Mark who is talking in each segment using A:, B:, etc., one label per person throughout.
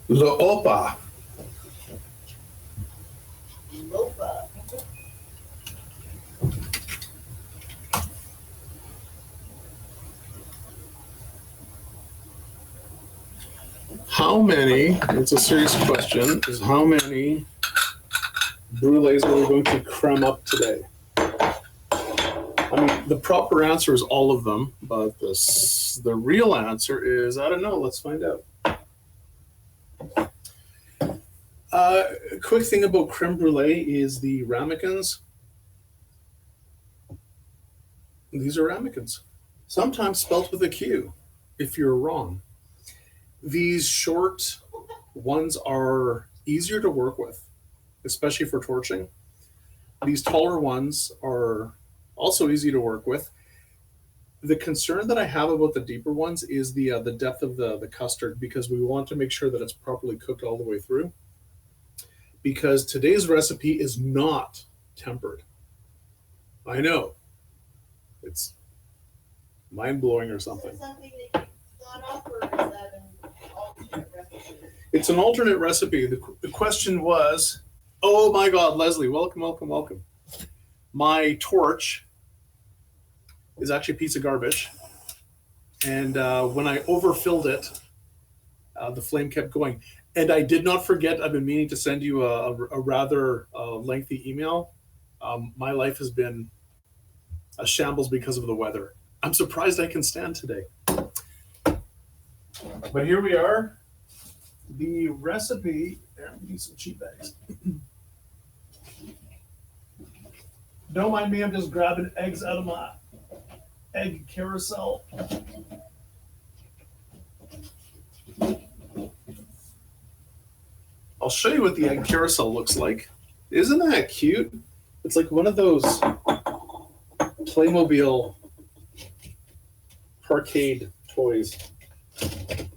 A: Loopa.
B: Lopa.
A: How many, it's a serious question, is how many brulees are we going to creme up today? I mean, the proper answer is all of them, but the real answer is, I don't know, let's find out. A quick thing about creme brulee is the ramekins. These are ramekins, sometimes spelt with a Q, if you're wrong. These short ones are easier to work with, especially for torching. These taller ones are also easy to work with. The concern that I have about the deeper ones is the depth of the custard, because we want to make sure that it's properly cooked all the way through. Because today's recipe is not tempered. I know. It's mind-blowing or something.
B: Is that something that you thought of, or is that an alternate recipe?
A: It's an alternate recipe. The question was, oh my God, Leslie, welcome, welcome, welcome. My torch is actually a piece of garbage. And when I overfilled it, the flame kept going. And I did not forget, I've been meaning to send you a rather lengthy email. My life has been a shambles because of the weather. I'm surprised I can stand today. But here we are. The recipe, there, we need some cheap eggs. Don't mind me, I'm just grabbing eggs out of my egg carousel. I'll show you what the egg carousel looks like. Isn't that cute? It's like one of those Playmobil arcade toys.
B: Just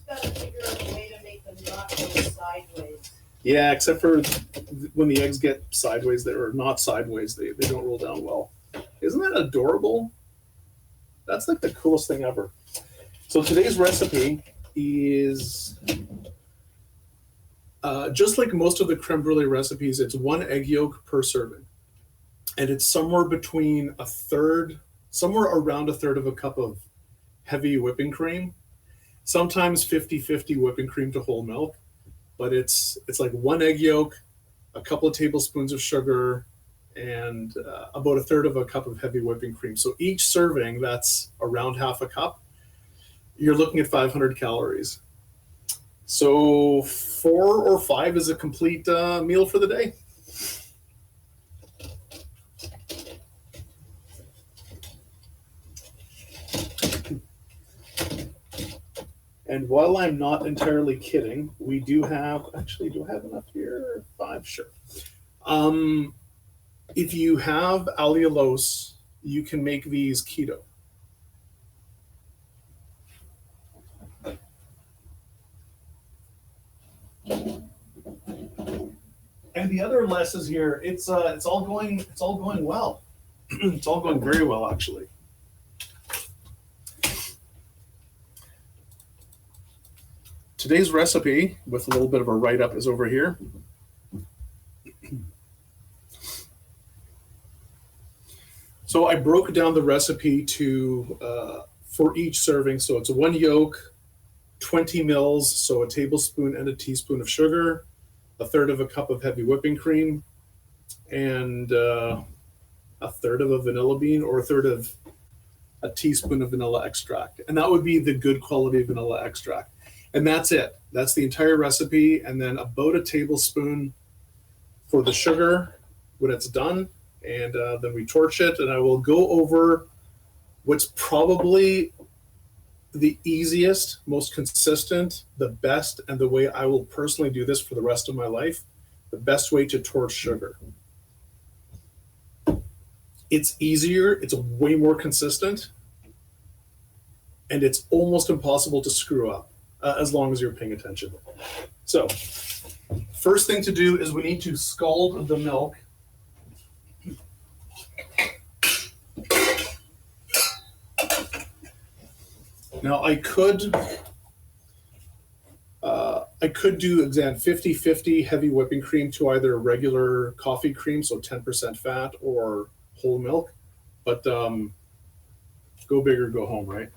B: gotta figure out a way to make them not go sideways.
A: Yeah, except for when the eggs get sideways, they're not sideways, they don't roll down well. Isn't that adorable? That's like the coolest thing ever. So today's recipe is just like most of the creme brulee recipes, it's 1 egg yolk per serving. And it's somewhere between somewhere around a third of a cup of heavy whipping cream. Sometimes 50-50 whipping cream to whole milk. But it's like 1 egg yolk, a couple of tablespoons of sugar, and about a third of a cup of heavy whipping cream. So each serving, that's around half a cup. You're looking at 500 calories. So 4 or 5 is a complete meal for the day. And while I'm not entirely kidding, we do have, actually, do I have enough here? 5, sure. If you have allulose, you can make these keto. And the other less is here. It's all going well. It's all going very well, actually. Today's recipe, with a little bit of a write-up, is over here. So I broke down the recipe to for each serving. So it's 1 yolk, 20 mils, so a tablespoon and a teaspoon of sugar, a third of a cup of heavy whipping cream, and a third of a vanilla bean, or a third of a teaspoon of vanilla extract. And that would be the good quality vanilla extract. And that's it. That's the entire recipe. And then about a tablespoon for the sugar when it's done. And then we torch it. And I will go over what's probably the easiest, most consistent, the best, and the way I will personally do this for the rest of my life, the best way to torch sugar. It's easier, it's way more consistent, and it's almost impossible to screw up as long as you're paying attention. So, first thing to do is we need to scald the milk. Now I could I could do, again, 50-50 heavy whipping cream to either regular coffee cream, so 10% fat, or whole milk. But go big or go home, right?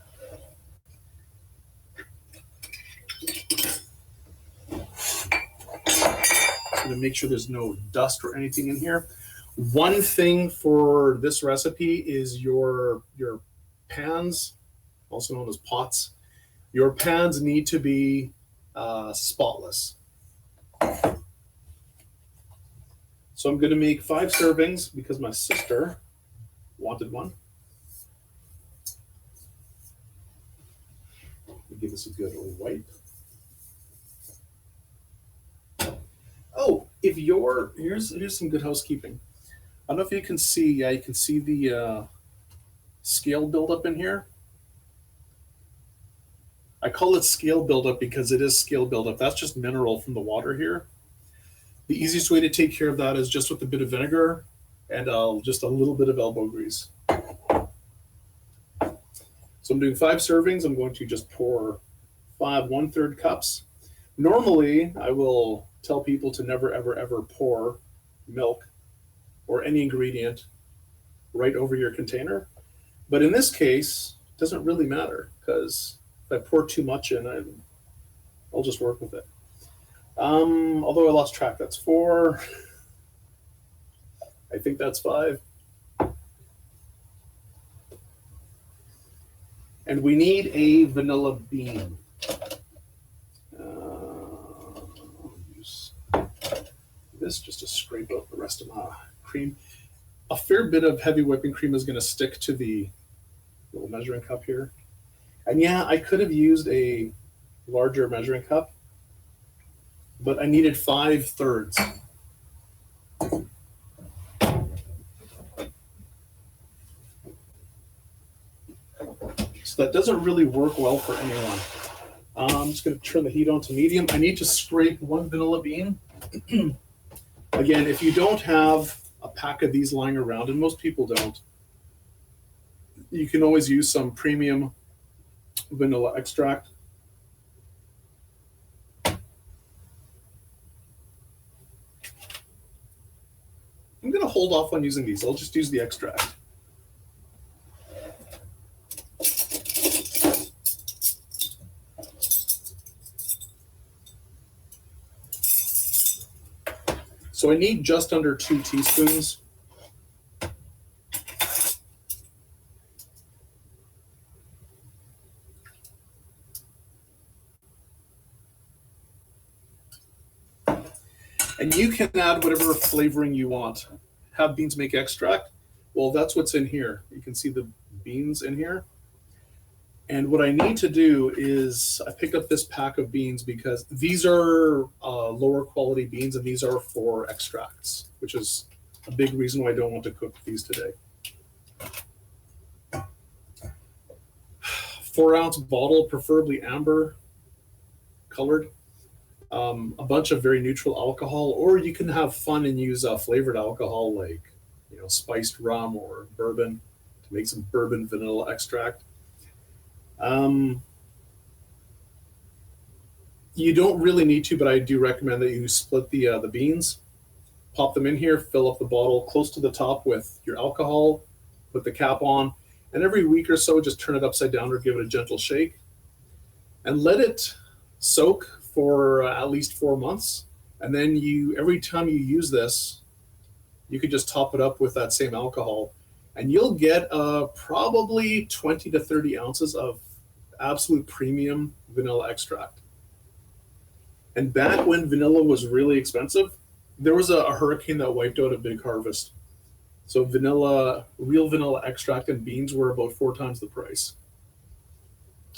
A: I'm gonna make sure there's no dust or anything in here. One thing for this recipe is your pans, also known as pots. Your pans need to be spotless. So I'm going to make 5 servings because my sister wanted one. Let me give this a good old wipe. Oh, if you're here's some good housekeeping. I don't know if you can see. Yeah, you can see the scale buildup in here. I call it scale buildup because it is scale buildup. That's just mineral from the water here. The easiest way to take care of that is just with a bit of vinegar and just a little bit of elbow grease. So I'm doing 5 servings. I'm going to just pour 5 1/3 cups. Normally, I will tell people to never, ever, ever pour milk or any ingredient right over your container. But in this case, it doesn't really matter because if I pour too much in, I'll just work with it. Although I lost track, that's 4. I think that's 5. And we need a vanilla bean. Use this just to scrape out the rest of my cream. A fair bit of heavy whipping cream is going to stick to the little measuring cup here. And yeah, I could have used a larger measuring cup, but I needed 5/3. So that doesn't really work well for anyone. I'm just going to turn the heat on to medium. I need to scrape 1 vanilla bean. Again, if you don't have a pack of these lying around, and most people don't, you can always use some premium vanilla extract. I'm going to hold off on using these. I'll just use the extract. So I need just under 2 teaspoons. And you can add whatever flavoring you want. Have beans make extract? Well, that's what's in here. You can see the beans in here. And what I need to do is I picked up this pack of beans because these are lower quality beans and these are for extracts, which is a big reason why I don't want to cook these today. 4-ounce bottle, preferably amber colored. A bunch of very neutral alcohol, or you can have fun and use flavored alcohol like spiced rum or bourbon to make some bourbon vanilla extract. You don't really need to, but I do recommend that you split the beans, pop them in here, fill up the bottle close to the top with your alcohol, put the cap on, and every week or so just turn it upside down or give it a gentle shake and let it soak for at least 4 months. And then every time you use this, you could just top it up with that same alcohol and you'll get probably 20 to 30 ounces of absolute premium vanilla extract. And back when vanilla was really expensive, there was a hurricane that wiped out a big harvest. So real vanilla extract and beans were about 4 times the price.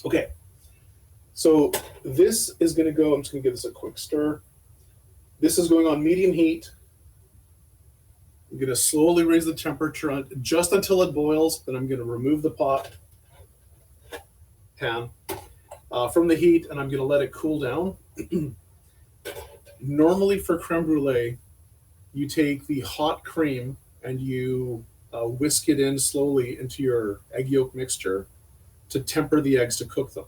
A: Okay, so this is going to go, I'm just going to give this a quick stir. This is going on medium heat. I'm going to slowly raise the temperature just until it boils. Then I'm going to remove the pan from the heat and I'm going to let it cool down. Normally for creme brulee, you take the hot cream and you whisk it in slowly into your egg yolk mixture to temper the eggs to cook them.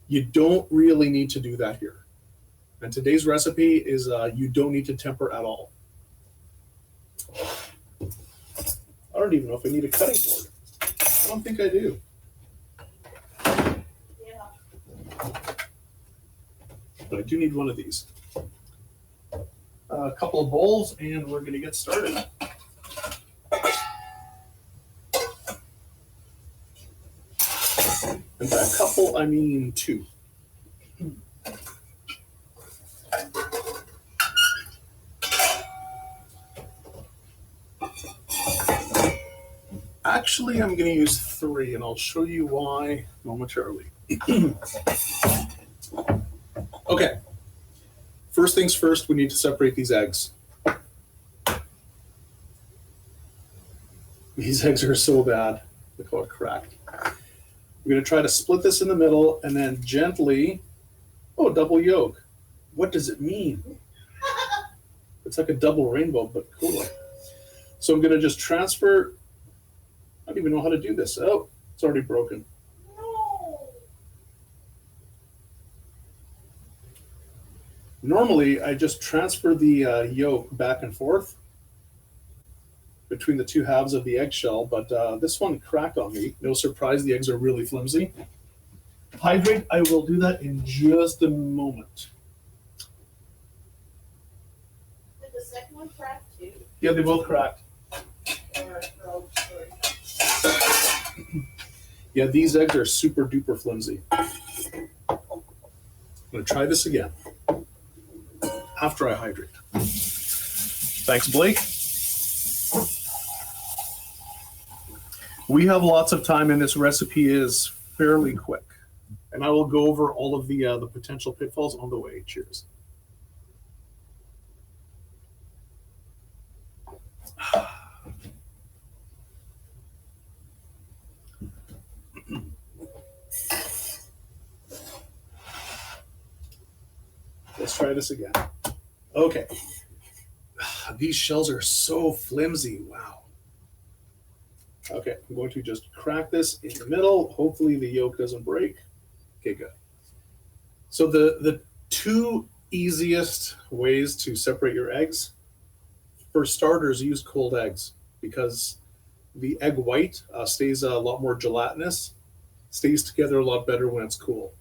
A: You don't really need to do that here. And today's recipe is you don't need to temper at all. I don't even know if I need a cutting board. I don't think I do.
B: Yeah.
A: But I do need one of these. A couple of bowls, and we're going to get started. And by a couple, I mean two. Actually, I'm going to use three, and I'll show you why momentarily. Okay. First things first, we need to separate these eggs. These eggs are so bad. Look how it cracked. We're going to try to split this in the middle and then gently, oh, double yolk. What does it mean? It's like a double rainbow, but cooler. So I'm going to just transfer. I don't even know how to do this. Oh, it's already broken.
B: No.
A: Normally, I just transfer the yolk back and forth between the two halves of the eggshell, but this one cracked on me. No surprise, the eggs are really flimsy. Hydrate, I will do that in just a moment.
B: Did the second one crack too?
A: Yeah, they both cracked.
B: Or,
A: Yeah, these eggs are super duper flimsy. I'm gonna try this again after I hydrate. Thanks, Blake. We have lots of time, and this recipe is fairly quick. And I will go over all of the potential pitfalls on the way. Cheers. Let's try this again. Okay. These shells are so flimsy. Wow. Okay, I'm going to just crack this in the middle. Hopefully the yolk doesn't break. Okay, good. So the two easiest ways to separate your eggs, for starters, use cold eggs because the egg white stays a lot more gelatinous, stays together a lot better when it's cool.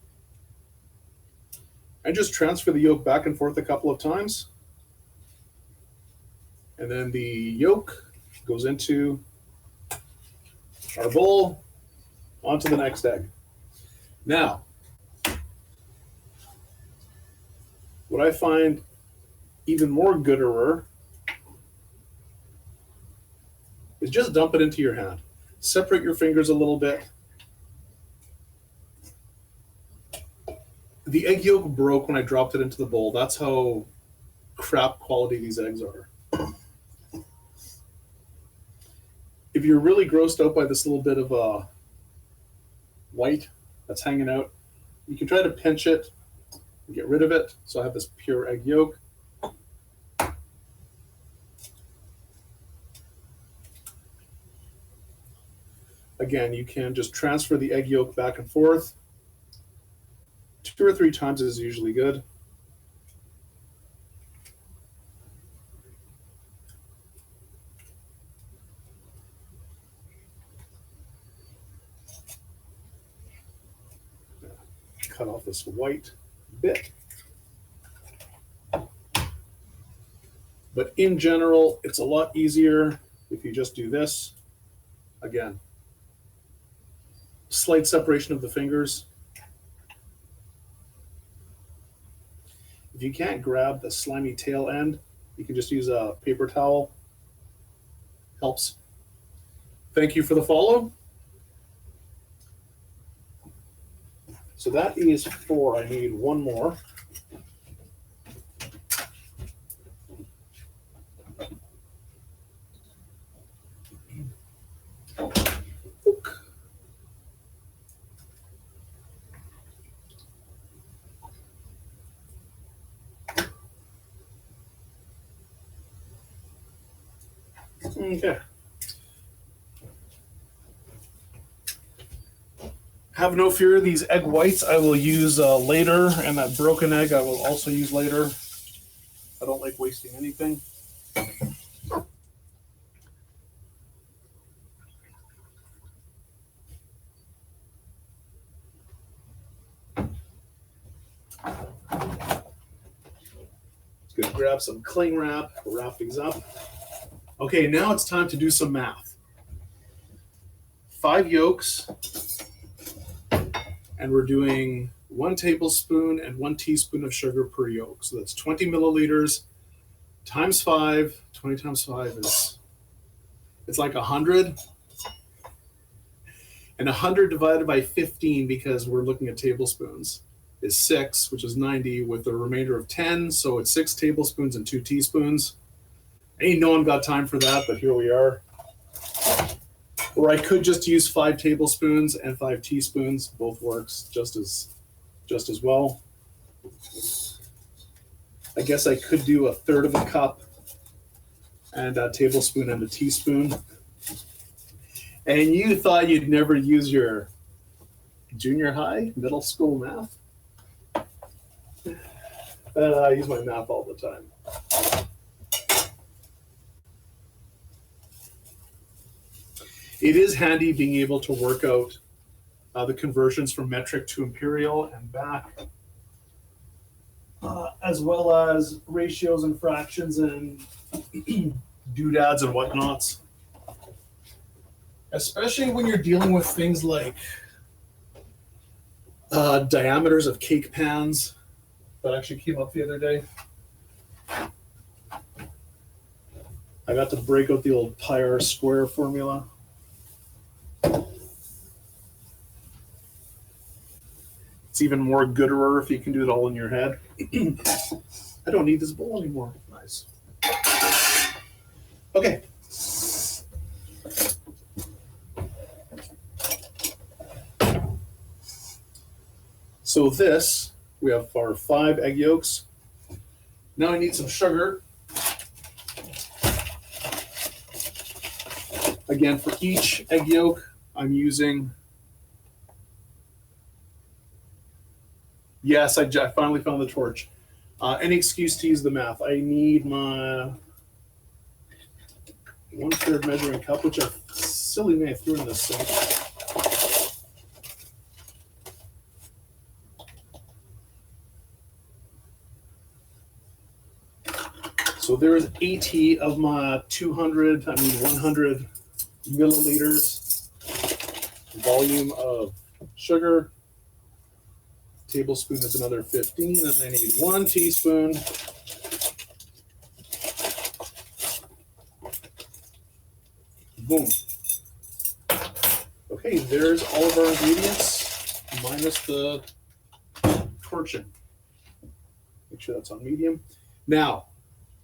A: I just transfer the yolk back and forth a couple of times. And then the yolk goes into our bowl, onto the next egg. Now, what I find even more gooder is just dump it into your hand. Separate your fingers a little bit. The egg yolk broke when I dropped it into the bowl. That's how crap quality these eggs are. If you're really grossed out by this little bit of white that's hanging out, you can try to pinch it and get rid of it. So I have this pure egg yolk. Again, you can just transfer the egg yolk back and forth. 2 or 3 times is usually good. Cut off this white bit. But in general, it's a lot easier if you just do this. Again, slight separation of the fingers. If you can't grab the slimy tail end, you can just use a paper towel. Helps. Thank you for the follow. So that is 4. I need one more. Okay. Have no fear, these egg whites I will use later, and that broken egg I will also use later. I don't like wasting anything. Gonna grab some cling wrap, wrap these up. Okay, now it's time to do some math. 5 yolks, and we're doing 1 tablespoon and 1 teaspoon of sugar per yolk. So that's 20 milliliters times 5. 20 times 5 is, it's like 100. And 100 divided by 15, because we're looking at tablespoons, is 6, which is 90, with a remainder of 10. So it's 6 tablespoons and 2 teaspoons. Ain't no one got time for that, but here we are. Or I could just use 5 tablespoons and 5 teaspoons. Both works just as well. I guess I could do a third of a cup and a tablespoon and a teaspoon. And you thought you'd never use your junior high, middle school math? I use my math all the time. It is handy being able to work out the conversions from metric to imperial and back, as well as ratios and fractions and doodads and whatnots. Especially when you're dealing with things like diameters of cake pans. That actually came up the other day. I got to break out the old pi r square formula. It's even more gooder if you can do it all in your head. I don't need this bowl anymore. Nice. Okay. So this, we have our 5 egg yolks. Now I need some sugar. Again, for each egg yolk, I'm using, yes, I finally found the torch. Any excuse to use the math. I need my 1/3 measuring cup, which I silly me I threw in the sink. So there is 80 of my 100 milliliters volume of sugar. Tablespoon is another 15, and I need 1 teaspoon. Boom. Okay, there's all of our ingredients, minus the torching. Make sure that's on medium. Now,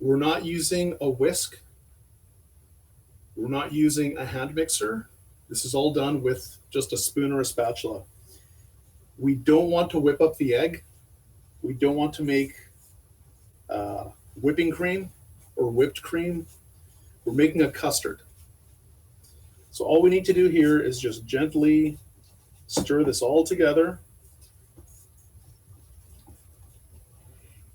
A: we're not using a whisk. We're not using a hand mixer. This is all done with just a spoon or a spatula. We don't want to whip up the egg. We don't want to make whipping cream or whipped cream. We're making a custard. So all we need to do here is just gently stir this all together.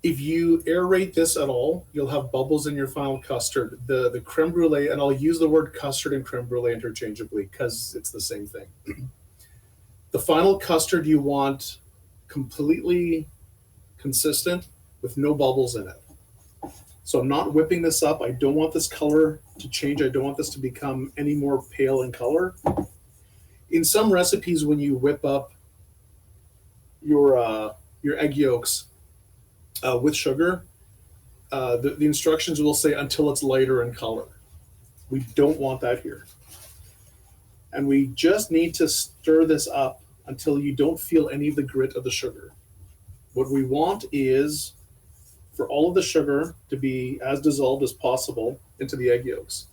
A: If you aerate this at all, you'll have bubbles in your final custard. The creme brulee, and I'll use the word custard and creme brulee interchangeably because it's the same thing. The final custard you want completely consistent with no bubbles in it. So I'm not whipping this up. I don't want this color to change. I don't want this to become any more pale in color. In some recipes, when you whip up your egg yolks with sugar, the instructions will say until it's lighter in color. We don't want that here. And we just need to stir this up until you don't feel any of the grit of the sugar. What we want is for all of the sugar to be as dissolved as possible into the egg yolks.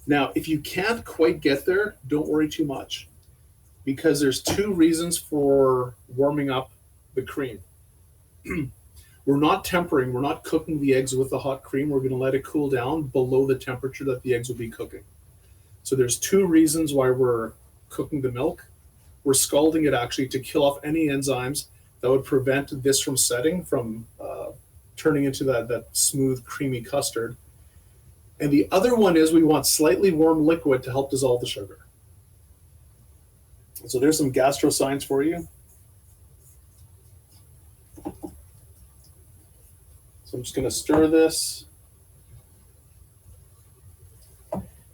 A: Now, if you can't quite get there, don't worry too much, because there's 2 reasons for warming up the cream. We're not tempering, we're not cooking the eggs with the hot cream. We're going to let it cool down below the temperature that the eggs will be cooking. So there's 2 reasons why we're cooking the milk. We're scalding it actually to kill off any enzymes that would prevent this from setting, from turning into that smooth, creamy custard. And the other one is we want slightly warm liquid to help dissolve the sugar. So there's some gastro signs for you. So I'm just going to stir this.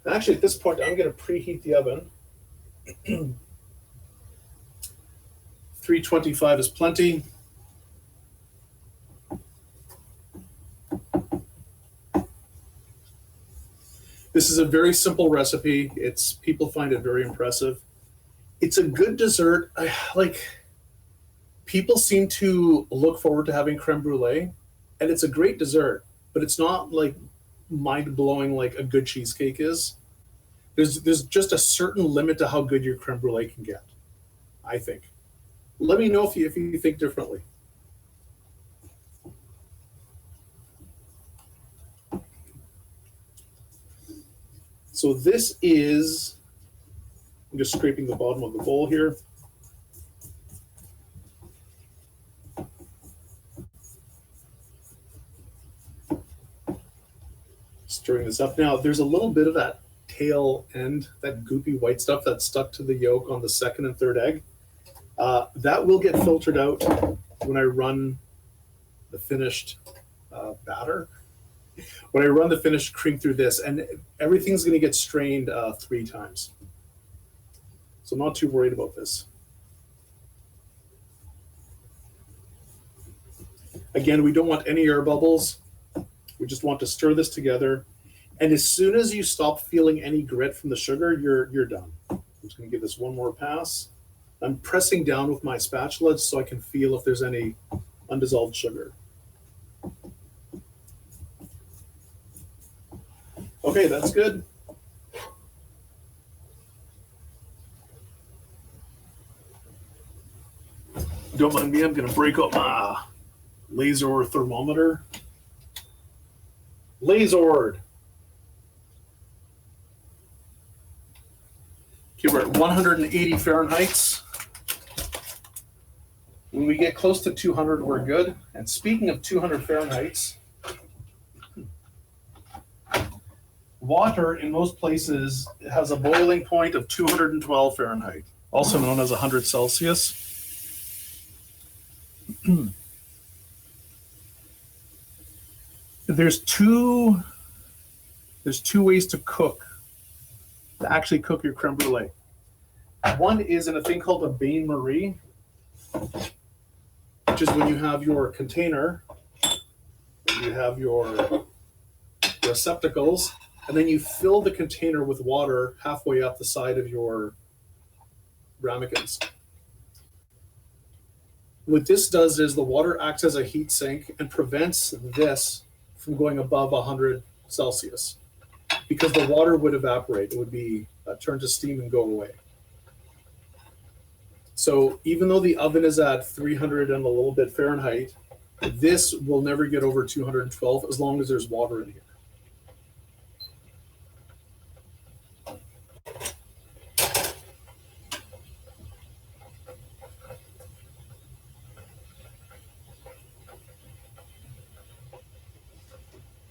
A: Actually, at this point, I'm going to preheat the oven. 325 is plenty. This is a very simple recipe. People find it very impressive. It's a good dessert. People seem to look forward to having creme brulee, and it's a great dessert, but it's not like mind-blowing like a good cheesecake is. There's just a certain limit to how good your creme brulee can get, I think. Let me know if you think differently. So this is, I'm just scraping the bottom of the bowl here. Stirring this up. Now, there's a little bit of that tail end, that goopy white stuff that's stuck to the yolk on the second and third egg. That will get filtered out when I run the finished batter. When I run the finished cream through this, and everything's going to get strained 3 times. So I'm not too worried about this. Again, we don't want any air bubbles. We just want to stir this together. And as soon as you stop feeling any grit from the sugar, you're done. I'm just going to give this one more pass. I'm pressing down with my spatula so I can feel if there's any undissolved sugar. Okay, that's good. Don't mind me, I'm going to break up my laser thermometer. Lasered. Okay, we're at 180 Fahrenheit. When we get close to 200, we're good. And speaking of 200 Fahrenheit, water in most places has a boiling point of 212 Fahrenheit, also known as 100 Celsius. There's two ways to actually cook your creme brulee. One is in a thing called a bain-marie, which is when you have your container, you have your receptacles, and then you fill the container with water halfway up the side of your ramekins. What this does is the water acts as a heat sink and prevents this from going above 100 Celsius because the water would evaporate. It would be turned to steam and go away. So even though the oven is at 300 and a little bit Fahrenheit, this will never get over 212 as long as there's water in here.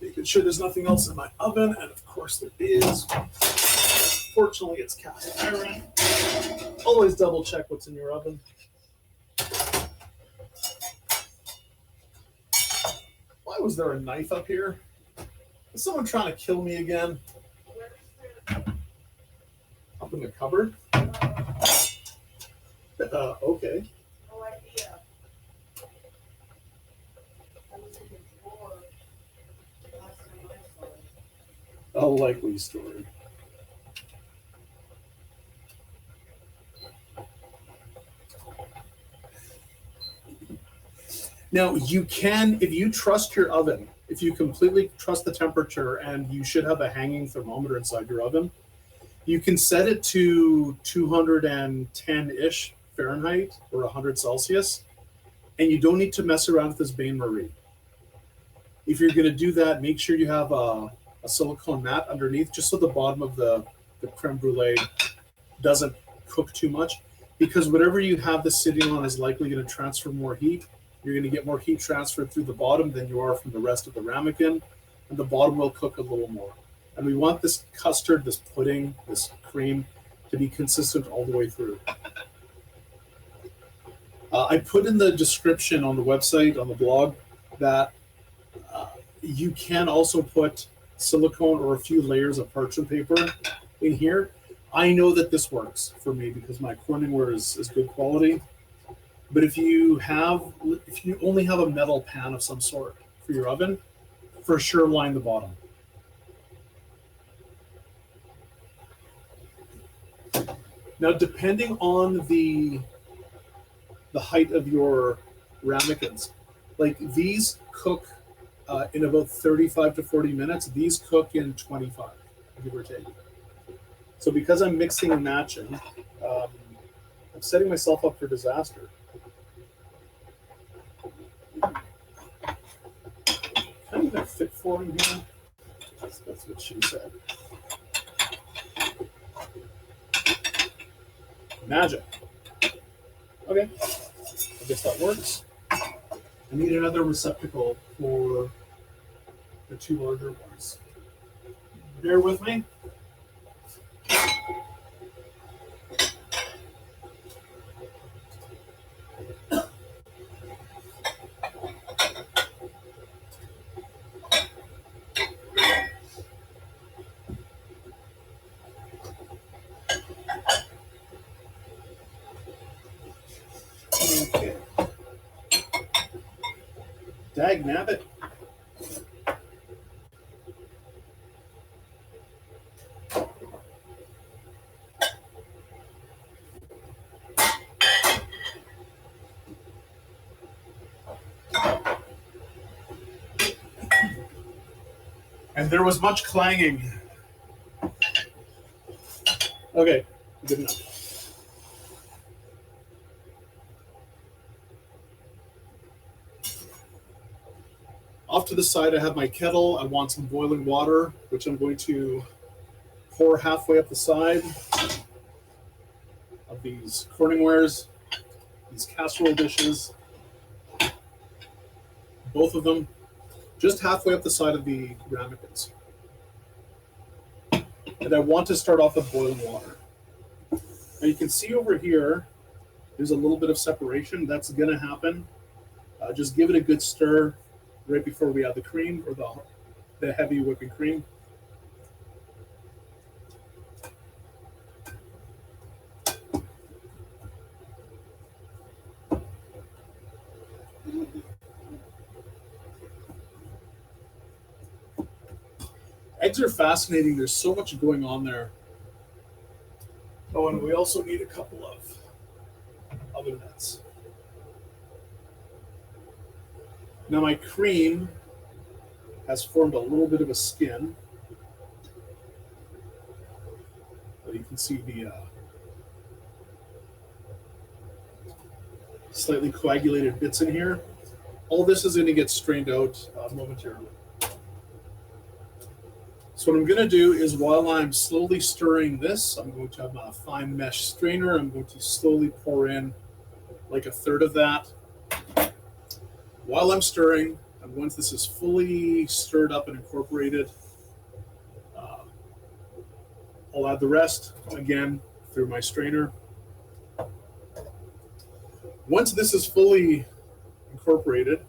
A: Making sure there's nothing else in my oven, and of course there is. Fortunately, it's cast iron. Always double check what's in your oven. Why was there a knife up here? Is someone trying to kill me again? Up in the cupboard? Okay.
B: No idea. I was in the drawer. Last time I saw it.
A: A likely story. Now, you can, if you trust your oven, if you completely trust the temperature, and you should have a hanging thermometer inside your oven, you can set it to 210-ish Fahrenheit or 100 Celsius, and you don't need to mess around with this bain-marie. If you're going to do that, make sure you have a silicone mat underneath, just so the bottom of the creme brulee doesn't cook too much. because whatever you have this sitting on is likely going to transfer more heat. You're going to get more heat transferred through the bottom than you are from the rest of the ramekin, and the bottom will cook a little more. And we want this custard, this pudding, this cream to be consistent all the way through. I put in the description on the website, on the blog, that you can also put silicone or a few layers of parchment paper in here. I know that this works for me because my Corningware is good quality. But if you only have a metal pan of some sort for your oven, for sure line the bottom. Now, depending on the height of your ramekins, like these cook in about 35 to 40 minutes. These cook in 25, give or take. So because I'm mixing and matching, I'm setting myself up for disaster. Kind of a fit for him here. That's what she said. Magic. Okay, I guess that works. I need another receptacle for the two larger ones. Bear with me. Okay. Dag nabbit. And there was much clanging. Okay, good enough. Off to the side, I have my kettle. I want some boiling water, which I'm going to pour halfway up the side of these Corningwares, these casserole dishes, both of them, just halfway up the side of the ramekins. And I want to start off with boiling water. Now you can see over here, there's a little bit of separation. That's going to happen. Just give it a good stir right before we add the cream or the heavy whipping cream. Eggs are fascinating. There's so much going on there. Oh, and we also need a couple of oven mitts. Now my cream has formed a little bit of a skin. You can see the slightly coagulated bits in here. All this is going to get strained out momentarily. So what I'm going to do is while I'm slowly stirring this, I'm going to have a fine mesh strainer. I'm going to slowly pour in like a third of that. While I'm stirring, and once this is fully stirred up and incorporated, I'll add the rest, again, through my strainer. Once this is fully incorporated,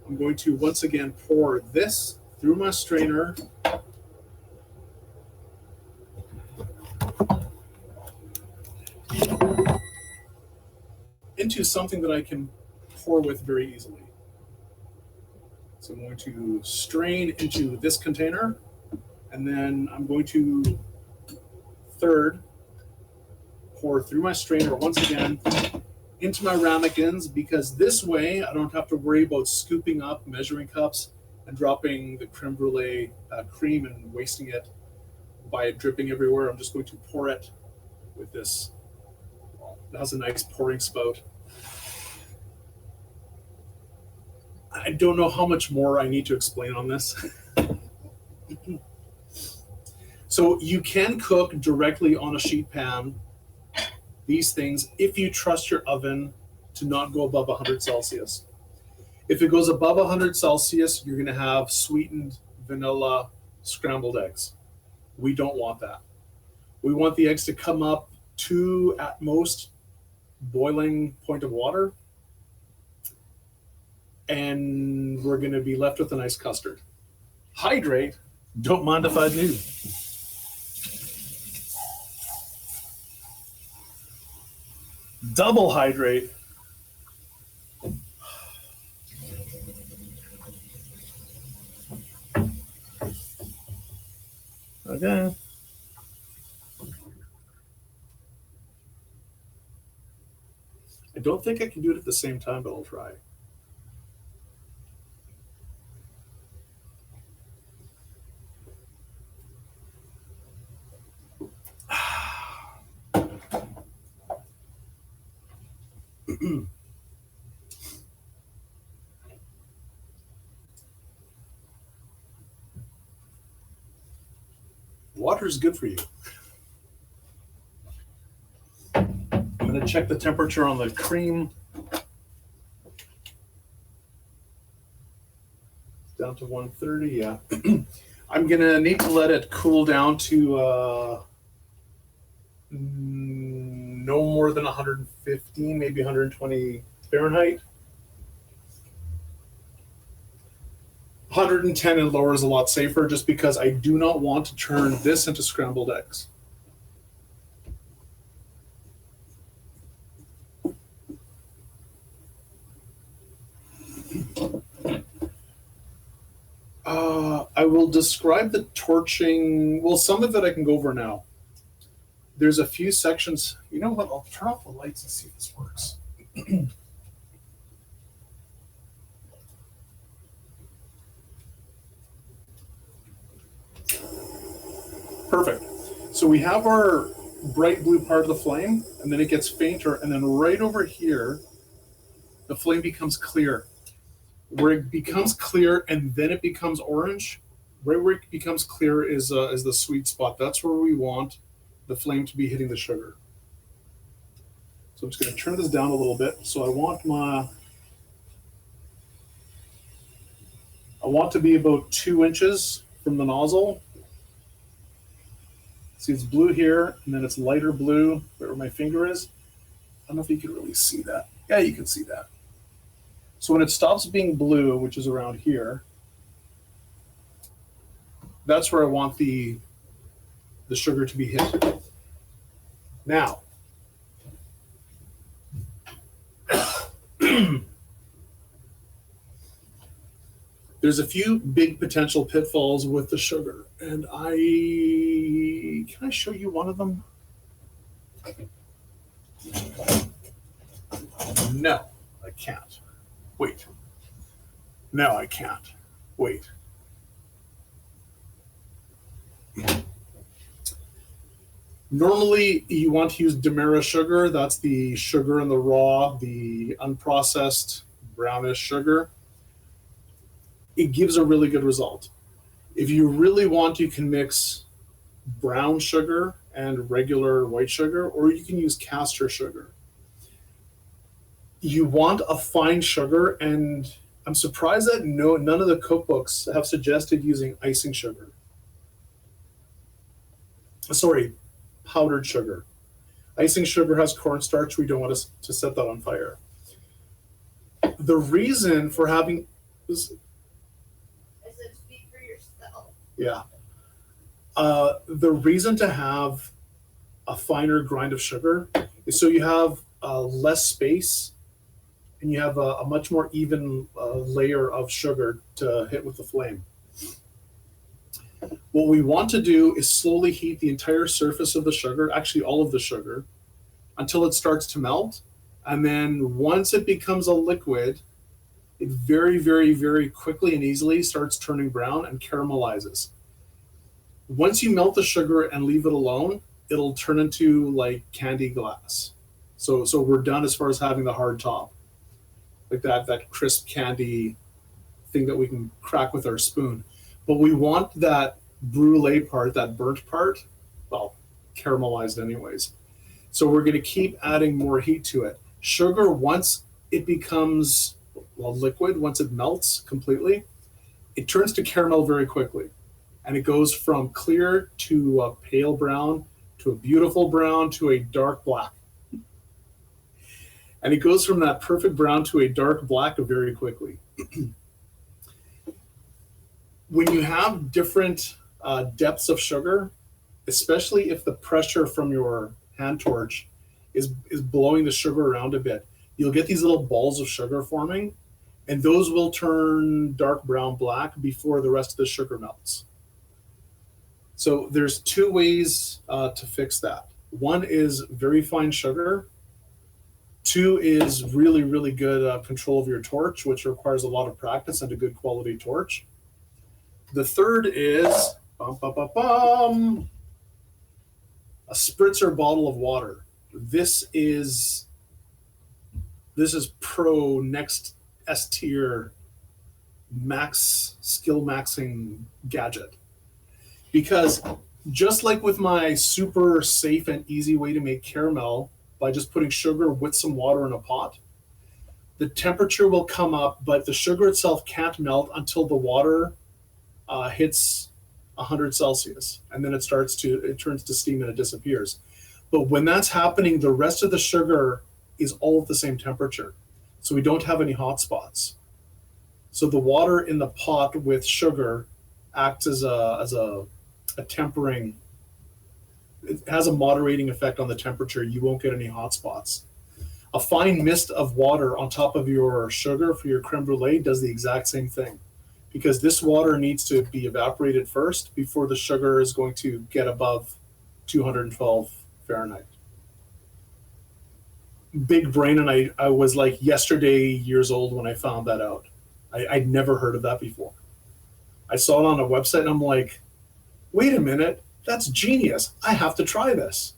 A: I'm going to once again pour this through my strainer into something that I can pour with very easily. So I'm going to strain into this container, and then I'm going to third pour through my strainer once again into my ramekins, because this way I don't have to worry about scooping up measuring cups and dropping the creme brulee cream and wasting it by dripping everywhere. I'm just going to pour it with this. It has a nice pouring spout. I don't know how much more I need to explain on this. So you can cook directly on a sheet pan these things if you trust your oven to not go above 100 Celsius. If it goes above 100 Celsius, you're going to have sweetened vanilla scrambled eggs. We don't want that. We want the eggs to come up to, at most, boiling point of water, and we're going to be left with a nice custard. Hydrate. Don't mind if I do. Double hydrate. Okay. I don't think I can do it at the same time, but I'll try. Water is good for you. I'm going to check the temperature on the cream. Down to 130, yeah. I'm going to need to let it cool down to no more than 115, maybe 120 Fahrenheit. 110 and lower is a lot safer, just because I do not want to turn this into scrambled eggs. I will describe the torching. Well, some of it I can go over now. There's a few sections. You know what? I'll turn off the lights and see if this works. Perfect. So we have our bright blue part of the flame, and then it gets fainter, and then right over here, the flame becomes clear. Where it becomes clear and then it becomes orange, right where it becomes clear is the sweet spot. That's where we want the flame to be hitting the sugar. So I'm just going to turn this down a little bit. So I want to be about 2 inches from the nozzle. See, it's blue here, and then it's lighter blue right where my finger is. I don't know if you can really see that. Yeah, you can see that. So when it stops being blue, which is around here, that's where I want the sugar to be hit. Now, there's a few big potential pitfalls with the sugar, and can I show you one of them? No, I can't. Wait. No, I can't. Wait. Normally, you want to use Demerara sugar. That's the sugar in the raw, the unprocessed brownish sugar. It gives a really good result. If you really want, you can mix brown sugar and regular white sugar, or you can use castor sugar. You want a fine sugar, and I'm surprised that none of the cookbooks have suggested using icing sugar. Sorry, powdered sugar. Icing sugar has cornstarch. We don't want to set that on fire. The reason for having this,
B: I said speak for yourself.
A: yeah. The reason to have a finer grind of sugar is so you have less space, and you have a much more even layer of sugar to hit with the flame. What we want to do is slowly heat the entire surface of the sugar, actually all of the sugar, until it starts to melt. And then once it becomes a liquid, it very, very, very quickly and easily starts turning brown and caramelizes. Once you melt the sugar and leave it alone, it'll turn into like candy glass. So we're done as far as having the hard top. Like that crisp candy thing that we can crack with our spoon. But we want that brulee part, that burnt part, well, caramelized anyways. So we're going to keep adding more heat to it. Sugar, once it becomes, well, liquid, once it melts completely, it turns to caramel very quickly. And it goes from clear to a pale brown, to a beautiful brown, to a dark black. And it goes from that perfect brown to a dark black very quickly. When you have different depths of sugar, especially if the pressure from your hand torch is blowing the sugar around a bit, you'll get these little balls of sugar forming, and those will turn dark brown black before the rest of the sugar melts. So there's two ways to fix that. One is very fine sugar. Two is really, really good control of your torch, which requires a lot of practice and a good quality torch. The third is a spritzer bottle of water. This is pro next S tier max skill maxing gadget. Because just like with my super safe and easy way to make caramel by just putting sugar with some water in a pot, the temperature will come up, but the sugar itself can't melt until the water hits 100 Celsius, and then it turns to steam and it disappears. But when that's happening, the rest of the sugar is all at the same temperature, so we don't have any hot spots. So the water in the pot with sugar acts as a tempering. It has a moderating effect on the temperature. You won't get any hot spots. A fine mist of water on top of your sugar for your creme brulee does the exact same thing, because this water needs to be evaporated first before the sugar is going to get above 212 Fahrenheit. Big brain, and I was like years old when I found that out. I'd never heard of that before. I saw it on a website and I'm like, wait a minute, that's genius. I have to try this.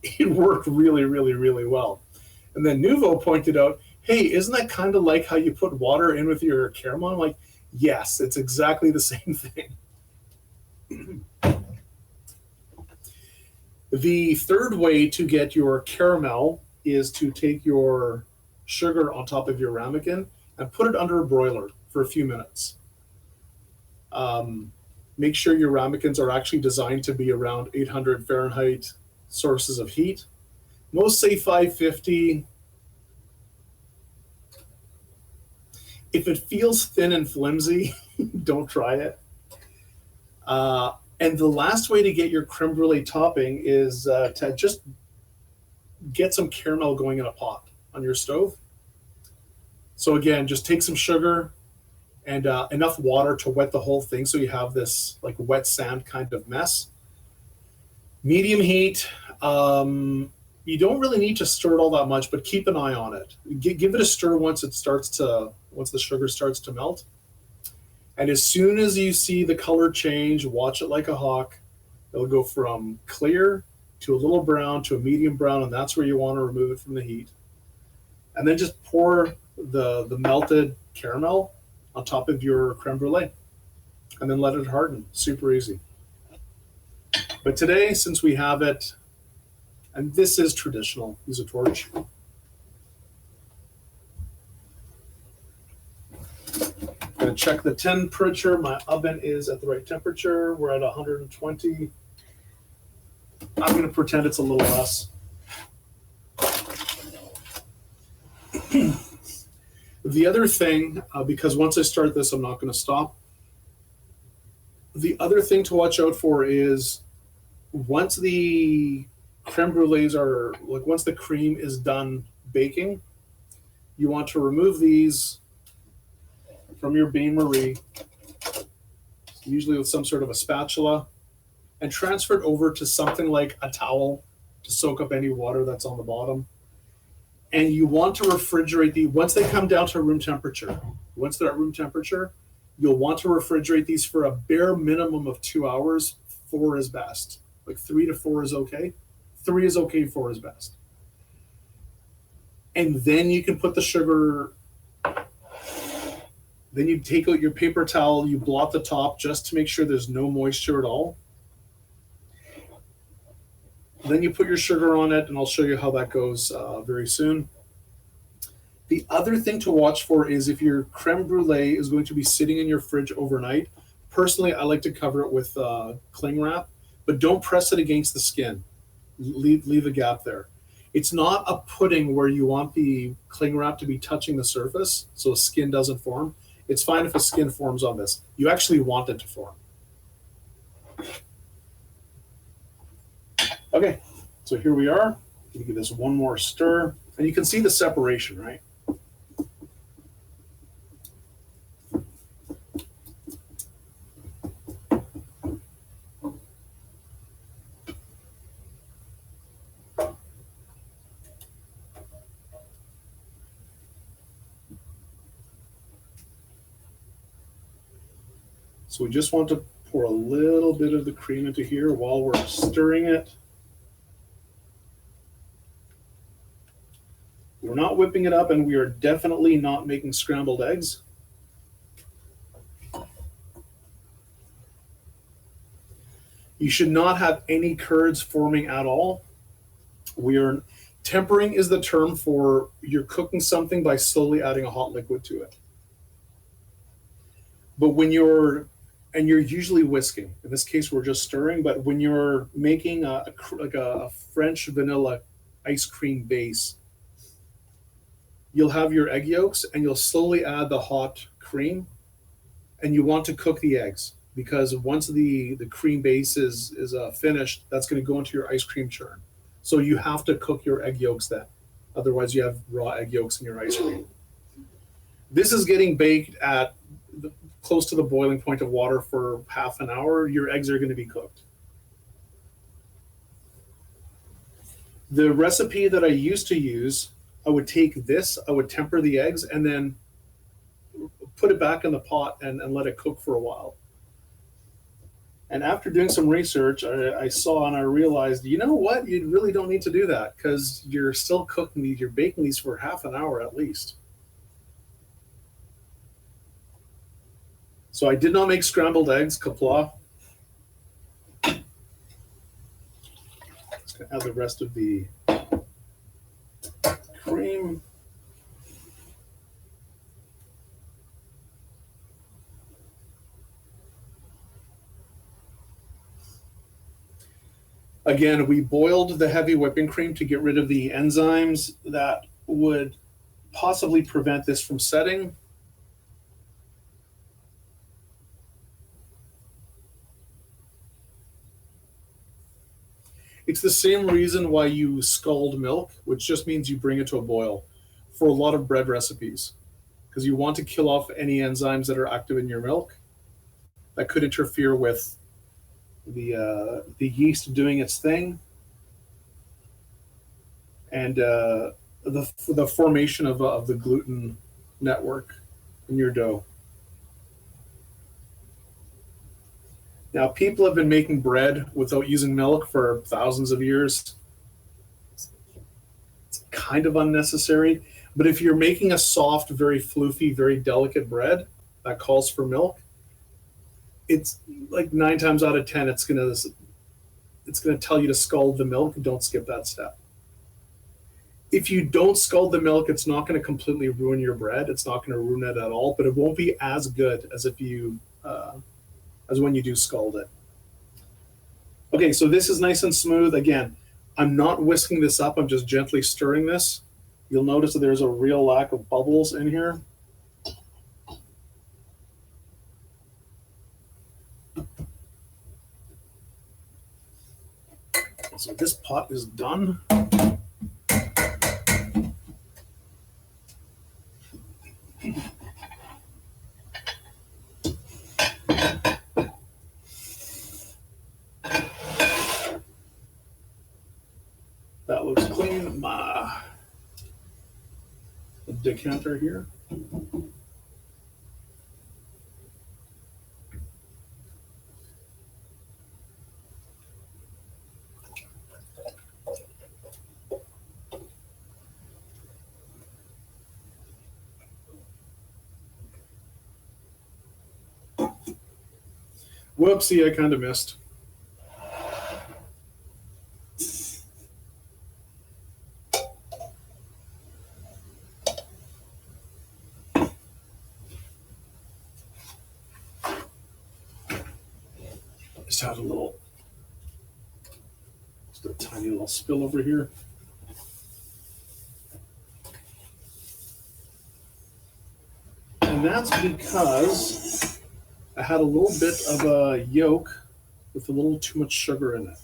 A: It worked really, really, really well. And then Nouveau pointed out, hey, isn't that kind of like how you put water in with your caramel? I'm like, yes, it's exactly the same thing. The third way to get your caramel is to take your sugar on top of your ramekin and put it under a broiler for a few minutes. Make sure your ramekins are actually designed to be around 800 Fahrenheit sources of heat. Most say 550. If it feels thin and flimsy, don't try it. And the last way to get your creme brulee topping is to just get some caramel going in a pot on your stove. So again, just take some sugar and enough water to wet the whole thing so you have this like wet sand kind of mess. Medium heat. You don't really need to stir it all that much, but keep an eye on it. Give it a stir once the sugar starts to melt. And as soon as you see the color change, watch it like a hawk. It'll go from clear to a little brown to a medium brown, and that's where you want to remove it from the heat. And then just pour the melted caramel on top of your creme brulee, and then let it harden. Super easy. But today, since we have it, and this is traditional, use a torch. I'm going to check the temperature. My oven is at the right temperature. We're at 120. I'm going to pretend it's a little less. The other thing, because once I start this, I'm not going to stop. The other thing to watch out for is once the creme brulees once the cream is done baking, you want to remove these from your bain-marie, usually with some sort of a spatula, and transfer it over to something like a towel to soak up any water that's on the bottom. And you want to refrigerate these once they come down to room temperature. Once they're at room temperature, you'll want to refrigerate these for a bare minimum of 2 hours. 4 is best. Like 3 to 4 is okay. 3 is okay, 4 is best. And then you can put the sugar, then you take out your paper towel, you blot the top just to make sure there's no moisture at all. Then you put your sugar on it, and I'll show you how that goes very soon. The other thing to watch for is if your creme brulee is going to be sitting in your fridge overnight. Personally, I like to cover it with cling wrap, but don't press it against the skin. Leave a gap there. It's not a pudding where you want the cling wrap to be touching the surface so the skin doesn't form. It's fine if a skin forms on this. You actually want it to form. Okay, so here we are. You give this one more stir, and you can see the separation, right? So we just want to pour a little bit of the cream into here while we're stirring it. We're not whipping it up, and we are definitely not making scrambled eggs. You should not have any curds forming at all. Tempering is the term for you're cooking something by slowly adding a hot liquid to it. But when you're usually whisking. In this case, we're just stirring. But when you're making like a French vanilla ice cream base, you'll have your egg yolks, and you'll slowly add the hot cream, and you want to cook the eggs because once the cream base is finished, that's going to go into your ice cream churn. So you have to cook your egg yolks then. Otherwise, you have raw egg yolks in your ice cream. This is getting baked at close to the boiling point of water for half an hour. Your eggs are going to be cooked. The recipe that I used to use, I would take this, I would temper the eggs, and then put it back in the pot and let it cook for a while. And after doing some research, I saw and I realized, you know what? You really don't need to do that because you're still cooking these, you're baking these for half an hour at least. So I did not make scrambled eggs, Kapla. Just gonna add the rest of the cream. Again, we boiled the heavy whipping cream to get rid of the enzymes that would possibly prevent this from setting. It's the same reason why you scald milk, which just means you bring it to a boil for a lot of bread recipes, because you want to kill off any enzymes that are active in your milk that could interfere with the yeast doing its thing and the formation of the gluten network in your dough. Now, people have been making bread without using milk for thousands of years. It's kind of unnecessary, but if you're making a soft, very floofy, very delicate bread that calls for milk, it's like 9 times out of 10, it's gonna tell you to scald the milk. Don't skip that step. If you don't scald the milk, it's not going to completely ruin your bread. It's not going to ruin it at all, but it won't be as good as if you as when you do scald it. Okay, so this is nice and smooth. Again, I'm not whisking this up. I'm just gently stirring this. You'll notice that there's a real lack of bubbles in here. So this pot is done. That looks clean. My decanter here. Whoopsie, I kind of missed. Just had just a tiny little spill over here. And that's because I had a little bit of a yolk with a little too much sugar in it.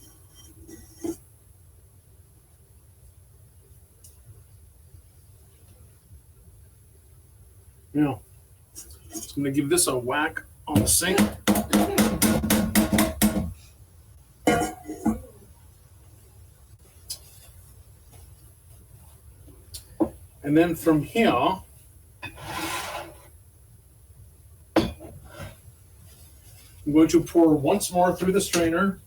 A: Now, just going to give this a whack on the sink. And then from here, I'm going to pour once more through the strainer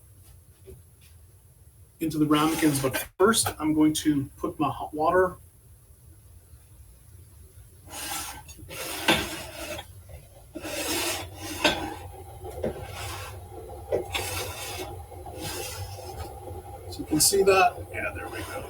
A: into the ramekins, but first I'm going to put my hot water so you can see that. Yeah, there we go.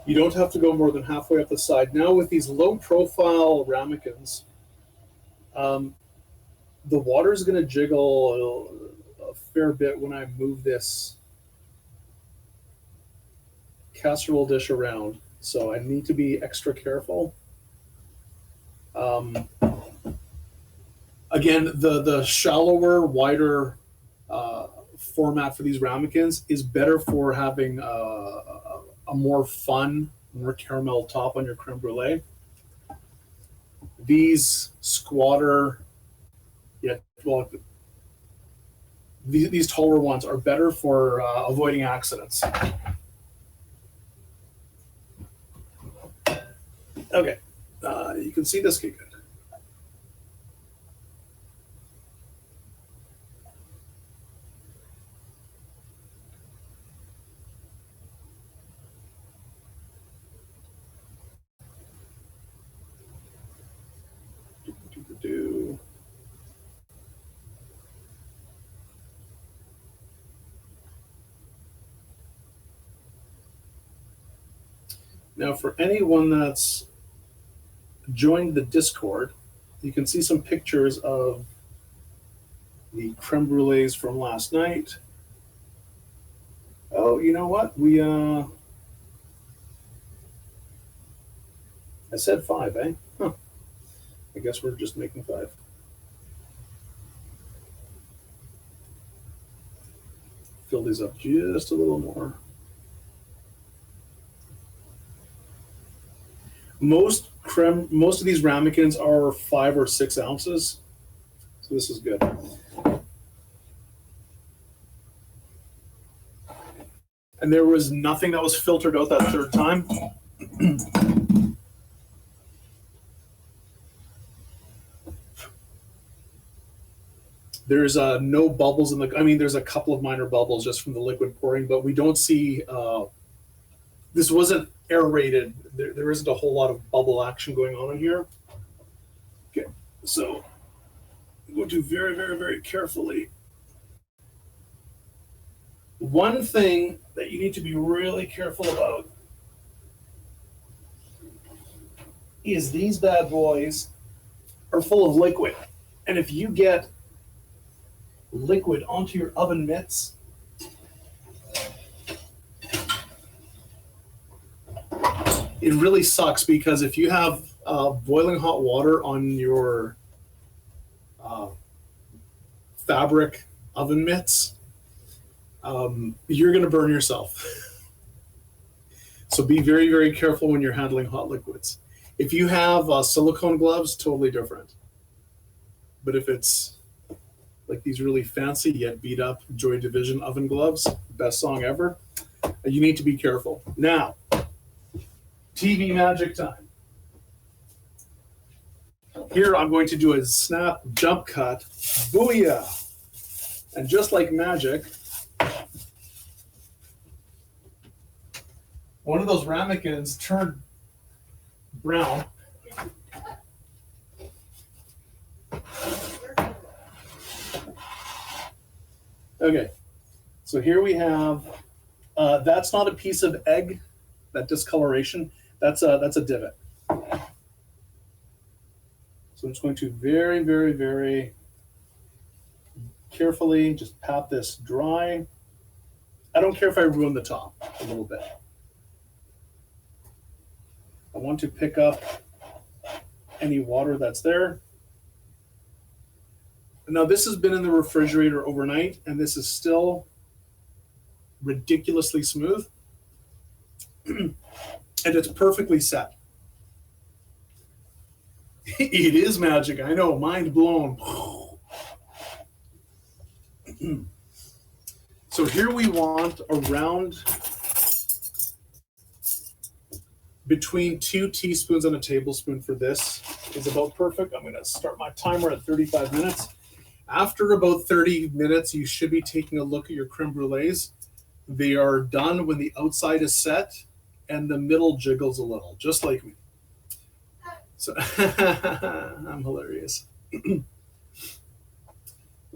A: You don't have to go more than halfway up the side. Now with these low profile ramekins, the water is going to jiggle a fair bit when I move this casserole dish around. So I need to be extra careful. Again, the shallower, wider format for these ramekins is better for having a more fun, more caramel top on your creme brulee. These squatter, these taller ones are better for avoiding accidents. Okay, you can see this get good. Now, for anyone that's joined the Discord, you can see some pictures of the creme brulees from last night. Oh, you know what? I said 5, eh? Huh. I guess we're just making 5. Fill these up just a little more. Most of these ramekins are 5 or 6 ounces, so this is good. And there was nothing that was filtered out that third time. There's no bubbles in I mean, there's a couple of minor bubbles just from the liquid pouring, but we don't see, this wasn't aerated. There isn't a whole lot of bubble action going on in here. Okay, so I'm going to very, very, very carefully. One thing that you need to be really careful about is these bad boys are full of liquid. And if you get liquid onto your oven mitts, it really sucks, because if you have boiling hot water on your fabric oven mitts, you're going to burn yourself. So be very, very careful when you're handling hot liquids. If you have silicone gloves, totally different. But if it's like these really fancy yet beat up Joy Division oven gloves, best song ever, you need to be careful. Now, TV magic time. Here I'm going to do a snap jump cut. Booyah! And just like magic, one of those ramekins turned brown. Okay, So here we have, that's not a piece of egg, that discoloration, that's a divot. So I'm just going to very, very, very carefully just pat this dry. I don't care if I ruin the top a little bit. I want to pick up any water that's there. Now this has been in the refrigerator overnight and this is still ridiculously smooth. And it's perfectly set. It is magic, I know, mind blown. So here we want around between 2 teaspoons and a tablespoon for this is about perfect. I'm gonna start my timer at 35 minutes. After about 30 minutes, you should be taking a look at your creme brulees. They are done when the outside is set and the middle jiggles a little, just like me. So I'm hilarious.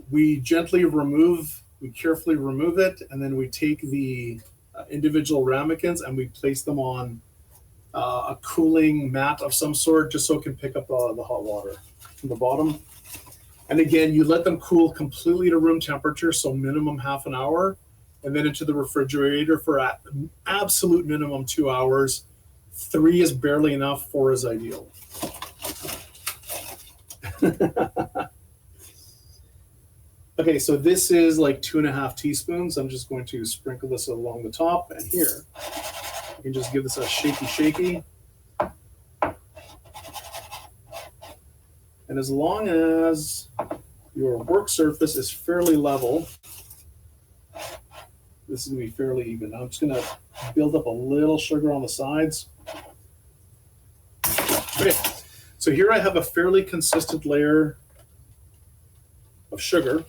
A: We carefully remove it, and then we take the individual ramekins and we place them on a cooling mat of some sort, just so it can pick up the hot water from the bottom. And again, you let them cool completely to room temperature, so minimum half an hour, and then into the refrigerator for absolute minimum 2 hours. 3 is barely enough, 4 is ideal. Okay, so this is like 2.5 teaspoons. I'm just going to sprinkle this along the top, and here, you can just give this a shaky. And as long as your work surface is fairly level, this is gonna be fairly even. I'm just gonna build up a little sugar on the sides. Okay, so here I have a fairly consistent layer of sugar.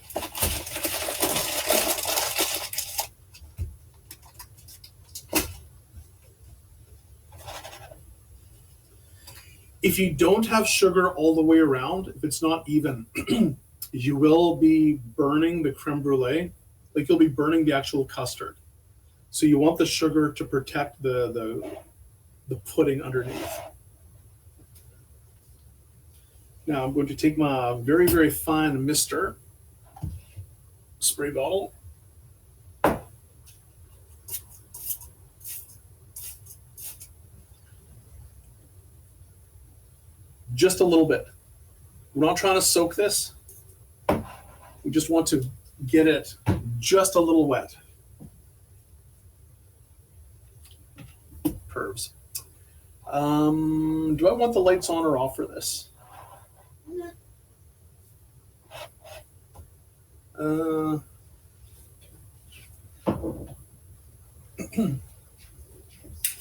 A: If you don't have sugar all the way around, if it's not even, you will be burning the creme brulee, like you'll be burning the actual custard. So you want the sugar to protect the pudding underneath. Now I'm going to take my very, very fine mister spray bottle. Just a little bit. We're not trying to soak this. We just want to get it just a little wet. Pervs. Do I want the lights on or off for this?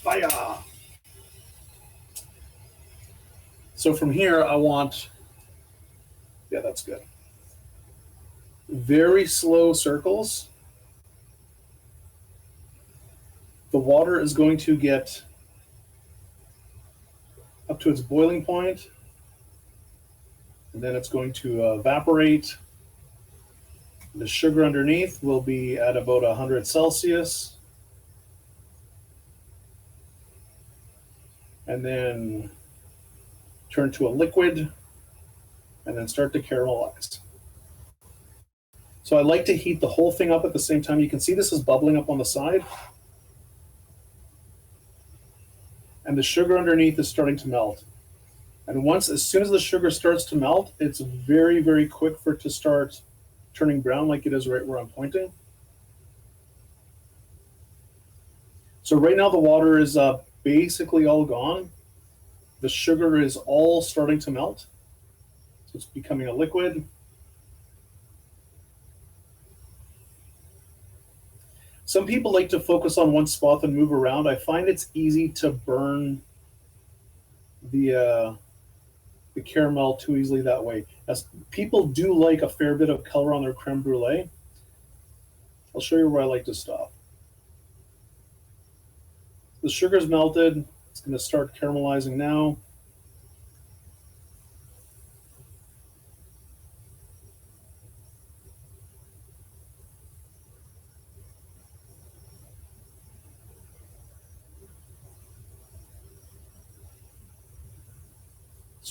A: Fire. So from here, I want, yeah, that's good. Very slow circles. The water is going to get up to its boiling point, and then it's going to evaporate. The sugar underneath will be at about 100 Celsius. And then turn to a liquid, and then start to caramelize. So I like to heat the whole thing up at the same time. You can see this is bubbling up on the side. And the sugar underneath is starting to melt. And as soon as the sugar starts to melt, it's very, very quick for it to start turning brown like it is right where I'm pointing. So right now the water is basically all gone. The sugar is all starting to melt. So it's becoming a liquid. Some people like to focus on one spot and move around. I find it's easy to burn the caramel too easily that way. As people do like a fair bit of color on their creme brulee. I'll show you where I like to stop. The sugar's melted. It's going to start caramelizing now.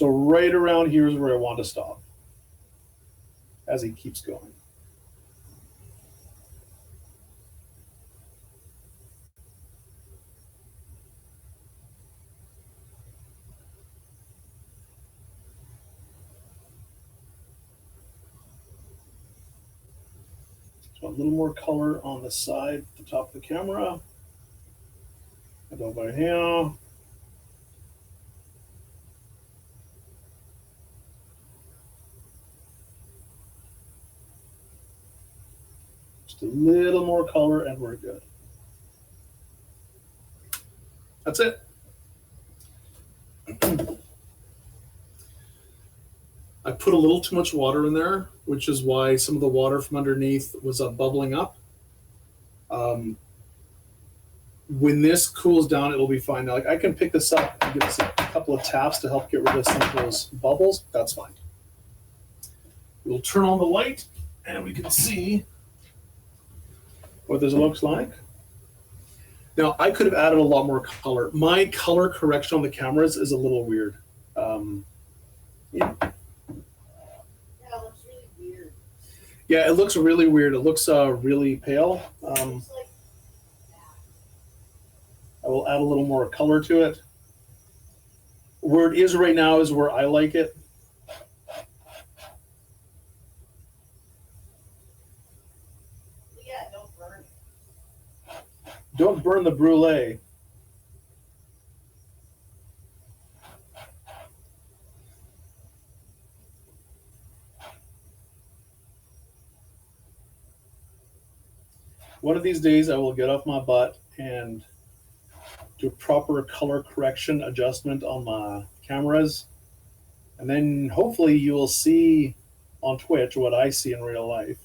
A: So right around here is where I want to stop as he keeps going. So a little more color on the side, the top of the camera. And over here. Just a little more color and we're good. That's it. I put a little too much water in there, which is why some of the water from underneath was bubbling up. When this cools down, it'll be fine. Now, like I can pick this up and give this a couple of taps to help get rid of some of those bubbles. That's fine. We'll turn on the light and we can see what this looks like. Now, I could have added a lot more color. My color correction on the cameras is a little weird. Yeah.
B: Yeah, it looks really weird.
A: Yeah, it looks really weird. It looks really pale.
B: It's like that.
A: I will add a little more color to it. Where it is right now is where I like it.
B: Yeah, don't burn it.
A: Don't burn the brulee. One of these days I will get off my butt and do a proper color correction adjustment on my cameras. And then hopefully you will see on Twitch what I see in real life.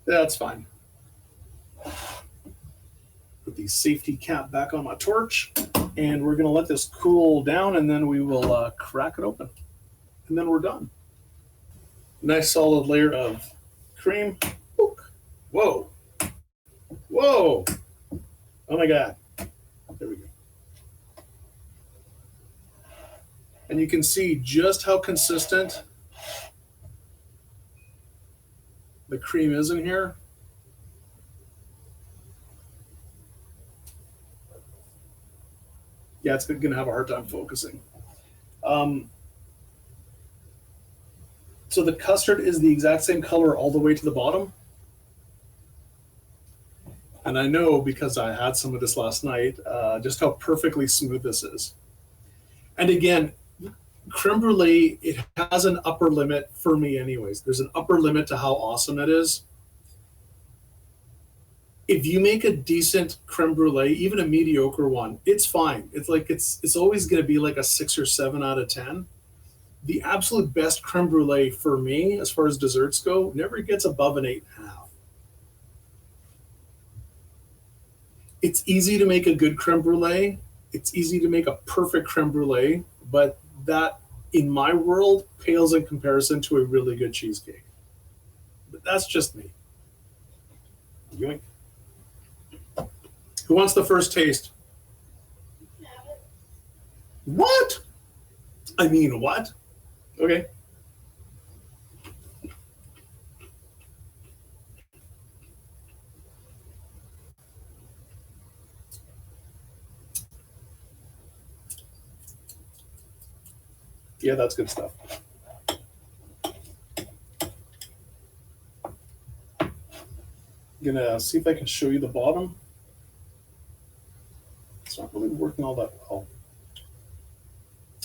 A: That's fine. Put the safety cap back on my torch, and we're going to let this cool down, and then we will crack it open. And then we're done. Nice solid layer of cream. Whoa. Whoa. Oh my God. There we go. And you can see just how consistent the cream is in here. Yeah, it's going to have a hard time focusing. So the custard is the exact same color all the way to the bottom. And I know because I had some of this last night, just how perfectly smooth this is. And again, creme brulee, it has an upper limit for me anyways. There's an upper limit to how awesome it is. If you make a decent creme brulee, even a mediocre one, it's fine. It's like it's always going to be like a 6 or 7 out of 10. The absolute best creme brulee for me, as far as desserts go, never gets above an 8.5. It's easy to make a good creme brulee. It's easy to make a perfect creme brulee, but that, in my world, pales in comparison to a really good cheesecake. But that's just me. Yoink. Who wants the first taste?
B: You can have it.
A: What? I mean, what? Okay. Yeah, that's good stuff. Gonna see if I can show you the bottom. It's not really working all that well.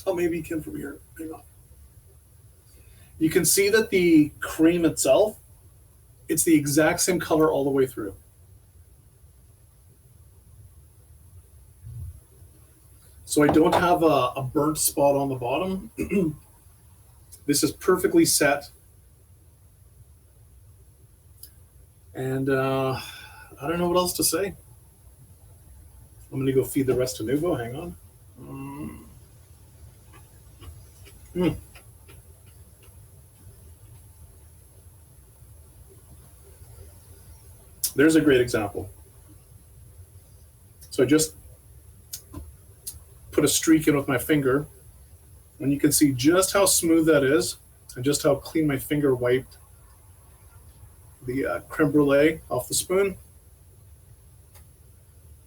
A: Oh, maybe you can from here. Hang on. You can see that the cream itself, it's the exact same color all the way through. So I don't have a burnt spot on the bottom. This is perfectly set. And I don't know what else to say. I'm going to go feed the rest to Nuvo. Hang on. Mm. There's a great example. So I just put a streak in with my finger, and you can see just how smooth that is and just how clean my finger wiped the creme brulee off the spoon.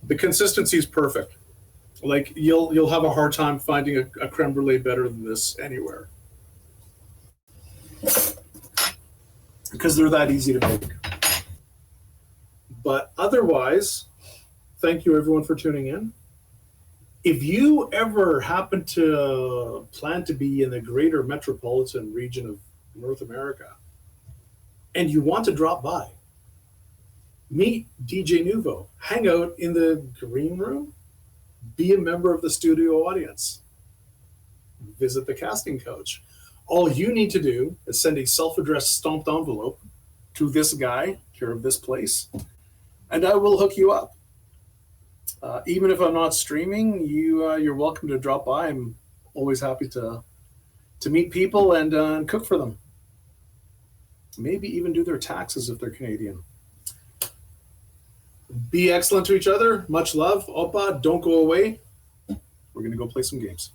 A: The consistency is perfect. Like you'll have a hard time finding a creme brulee better than this anywhere, because they're that easy to make. But otherwise, thank you everyone for tuning in. If you ever happen to plan to be in the greater metropolitan region of North America and you want to drop by, meet DJ Nuvo, hang out in the green room, be a member of the studio audience, visit the casting couch. All you need to do is send a self-addressed stamped envelope to this guy, care of this place, and I will hook you up. Even if I'm not streaming, you're welcome to drop by. I'm always happy to meet people and cook for them. Maybe even do their taxes if they're Canadian. Be excellent to each other. Much love. Oppa, don't go away. We're going to go play some games.